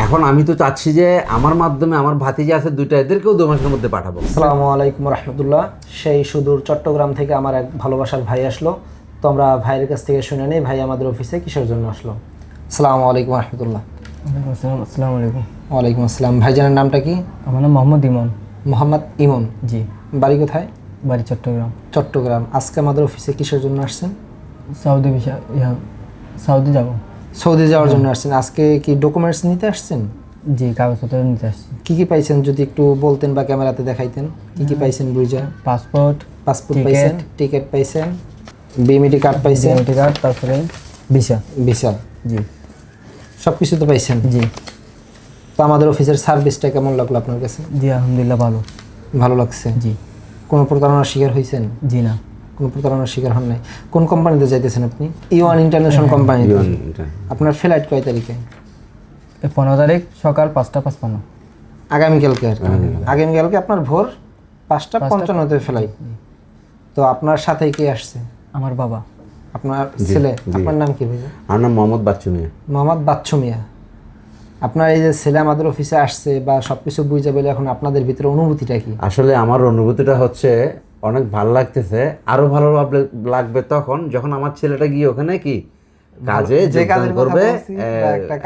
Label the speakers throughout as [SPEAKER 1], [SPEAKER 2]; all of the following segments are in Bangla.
[SPEAKER 1] এখন আমি তো চাচ্ছি যে আমার মাধ্যমে আমার ভাতিজা আছে দুইটা, এদেরকেও 2 মাসের মধ্যে পাঠাবো।
[SPEAKER 2] আসসালামু আলাইকুম রহমতুল্লাহ। সেই সুদূর চট্টগ্রাম থেকে আমার এক ভালোবাসার ভাই আসলো। তো আমরা ভাইয়ের কাছ থেকে শুনে নিই ভাই আমাদের অফিসে কিসের জন্য আসলো। আসসালামু আলাইকুম রহমতুল্লাহ।
[SPEAKER 3] আসসালামু আলাইকুম।
[SPEAKER 2] ওয়ালাইকুম আসসালাম। ভাইজানের নামটা কি?
[SPEAKER 3] আমার নাম মোহাম্মদ ইমন।
[SPEAKER 2] মোহাম্মদ ইমন।
[SPEAKER 3] জি।
[SPEAKER 2] বাড়ি কোথায়?
[SPEAKER 3] বাড়ি চট্টগ্রাম।
[SPEAKER 2] চট্টগ্রাম। আজকে আমাদের অফিসে কিসের জন্য আসছেন?
[SPEAKER 3] সৌদি সৌদি যাব।
[SPEAKER 2] সৌদি যাওয়ার জন্য আসছেন। আজকে কি ডকুমেন্টস নিতে আসছেন?
[SPEAKER 3] জি, কাগজপত্র নিতে আসছি।
[SPEAKER 2] কি পাইছেন যদি একটু বলতেন বা ক্যামেরাতে দেখাইতেন কি পাইছেন? বুঝা
[SPEAKER 3] পাসপোর্ট
[SPEAKER 2] পাইছেন, টিকিট পাইছেন, বিএমইটি কার্ড পাইছেন,
[SPEAKER 3] বিএমইটি কার্ড, তারপরে ভিসা। জি।
[SPEAKER 2] সব কিছু তো পাইছেন।
[SPEAKER 3] জি।
[SPEAKER 2] তো আমাদের অফিসের সার্ভিসটা কেমন লাগলো আপনার কাছে?
[SPEAKER 3] জি, আলহামদুলিল্লাহ
[SPEAKER 2] ভালো লাগছে।
[SPEAKER 3] জি।
[SPEAKER 2] কোনো প্রতারণার শিকার হয়েছেন?
[SPEAKER 3] জি না,
[SPEAKER 2] কোনো প্রতারণার শিকার হন নাই। কোন কোম্পানিতে যাইতেছেন আপনি? E1 international company. আপনার ফ্লাইট কয় তারিখে?
[SPEAKER 3] 15 তারিখ সকাল 5:55।
[SPEAKER 2] আগামীকালকে আর কি। আগামীকালকে আপনার ভোর 5:55 ফ্লাইট। তো আপনার সাথে কে আসছে?
[SPEAKER 3] আমার বাবা।
[SPEAKER 2] আপনার ছেলে? আপনার নাম কি ভাইয়া?
[SPEAKER 1] আমার নাম মোহাম্মদ বাচ্চু মিয়া।
[SPEAKER 2] মোহাম্মদ বাচ্চু মিয়া। আপনার এই যে ছেলে আমাদের অফিসে আসছে বা সবকিছু বুঝে বলে, এখন আপনাদের ভিতরে অনুভূতিটা কি?
[SPEAKER 1] আসলে আমার অনুভূতিটা হচ্ছে অনেক ভালো লাগতেছে। আরো ভালো লাগবে তখন যখন আমার ছেলেটা গিয়ে ওখানে কি কাজে যোগদান করবে।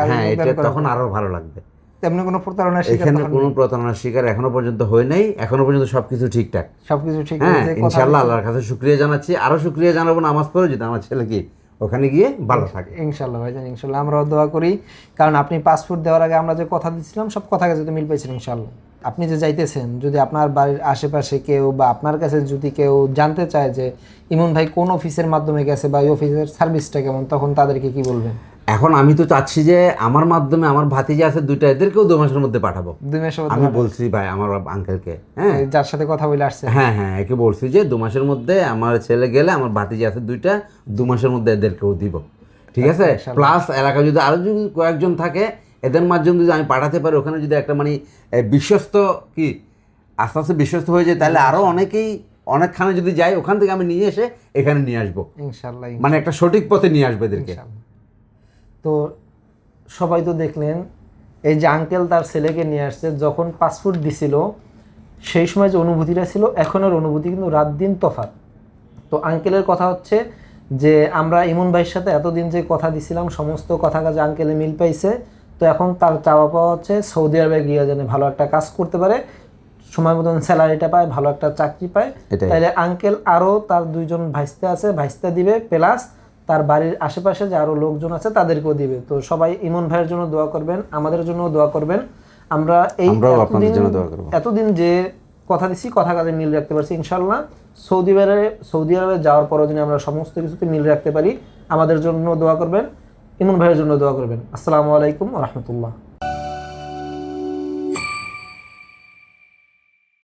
[SPEAKER 1] হ্যাঁ, এটা তখন আরো ভালো লাগবে।
[SPEAKER 2] তেমনি কোনো প্রতারণার শিকার?
[SPEAKER 1] এখানে কোনো প্রতারণার শিকার এখনো পর্যন্ত হয় নাই। এখনো পর্যন্ত সবকিছু ঠিকঠাক।
[SPEAKER 2] সবকিছু ঠিক
[SPEAKER 1] হ্যাঁ,
[SPEAKER 2] আছে।
[SPEAKER 1] ইনশাআল্লাহ আল্লাহর কাছে শুকরিয়া জানাচ্ছি। আরো শুকরিয়া জানাবো নামাজ পড়ে যদি আমার ছেলে কি ওখানে গিয়ে ভালো থাকে।
[SPEAKER 2] ইনশাআল্লাহ ভাইজান, ইনশাআল্লাহ আমরাও দোয়া করি। কারণ আপনি পাসপোর্ট দেওয়ার আগে আমরা যে কথা দিচ্ছিলাম সব কথা কাছে মিল পাইছেন ইনশাআল্লাহ। আপনি যে যাইতেছেন, যদি আপনার বাড়ির আশেপাশে কেউ বা আপনার কাছে যদি কেউ জানতে চায় যে ইমন ভাই কোন অফিসের মাধ্যমে গেছে বা এই অফিসের সার্ভিসটা কেমন, তখন তাদেরকে কি বলবেন?
[SPEAKER 1] এখন আমি তো চাচ্ছি যে আমার মাধ্যমে আমার ভাতিজা আছে দুইটা, এদেরকেও 2 মাসের মধ্যে পাঠাবো।
[SPEAKER 2] 2 মাসের মধ্যে?
[SPEAKER 1] আমি বলছি ভাই আমার আঙ্কেলকে, হ্যাঁ,
[SPEAKER 2] যার সাথে কথা বলে আসছে,
[SPEAKER 1] হ্যাঁ হ্যাঁ, একে বলছি যে 2 মাসের মধ্যে আমার ছেলে গেলে আমার ভাতিজা আছে দুইটা, 2 মাসের মধ্যে এদেরকেও দিব। ঠিক আছে? প্লাস এলাকা যদি আরো যদি কয়েকজন থাকে এদের মাধ্যমে যদি আমি পাঠাতে পারি, ওখানে যদি একটা মানে বিশ্বস্ত কি আস্তে আস্তে বিশ্বস্ত হয়ে যায়, তাহলে আরো অনেকেই অনেকখানে যদি যাই ওখান থেকে আমি নিয়ে এসে এখানে নিয়ে আসবো
[SPEAKER 2] ইনশাআল্লাহ।
[SPEAKER 1] মানে একটা সঠিক পথে নিয়ে আসবে এদেরকে।
[SPEAKER 2] তো সবাই তো দেখলেন এই যে আঙ্কেল তার ছেলেকে নিয়ে আসছে, যখন পাসপোর্ট দিছিল সেই সময় যে অনুভূতিটা ছিল এখনের অনুভূতি কিন্তু রাত দিন তফাৎ। তো আঙ্কেলের কথা হচ্ছে যে আমরা ইমন ভাইয়ের সাথে এতদিন যে কথা দিছিলাম সমস্ত কথা কাজে আঙ্কেলে মিল পাইছে। তো এখন তার চাওয়া পাওয়া হচ্ছে সৌদি আরবে গিয়ে যেন ভালো একটা কাজ করতে পারে, সময় মতন স্যালারিটা পায়, ভালো একটা চাকরি পায়। তাইলে আঙ্কেল আরও তার 2জন ভাইস্তা আছে, ভাইস্তা দিবে, প্লাস তার বাড়ির আশেপাশে যে আরও লোকজন আছে তাদেরকেও দিবে। তো সবাই ইমন ভাইয়ের জন্য দোয়া করবেন, আমাদের জন্য দোয়া করবেন। আমরা এই এতদিন যে কথা দিছি কথা কাজে মিল রাখতে পারছি ইনশাল্লাহ। সৌদি আরবে যাওয়ার পরও যদি আমরা সমস্ত কিছুতে মিল রাখতে পারি, আমাদের জন্য দোয়া করবেন, ইমন ভাইয়ের জন্য দোয়া করবেন। আসসালামু আলাইকুম ওয়া রাহমাতুল্লাহ।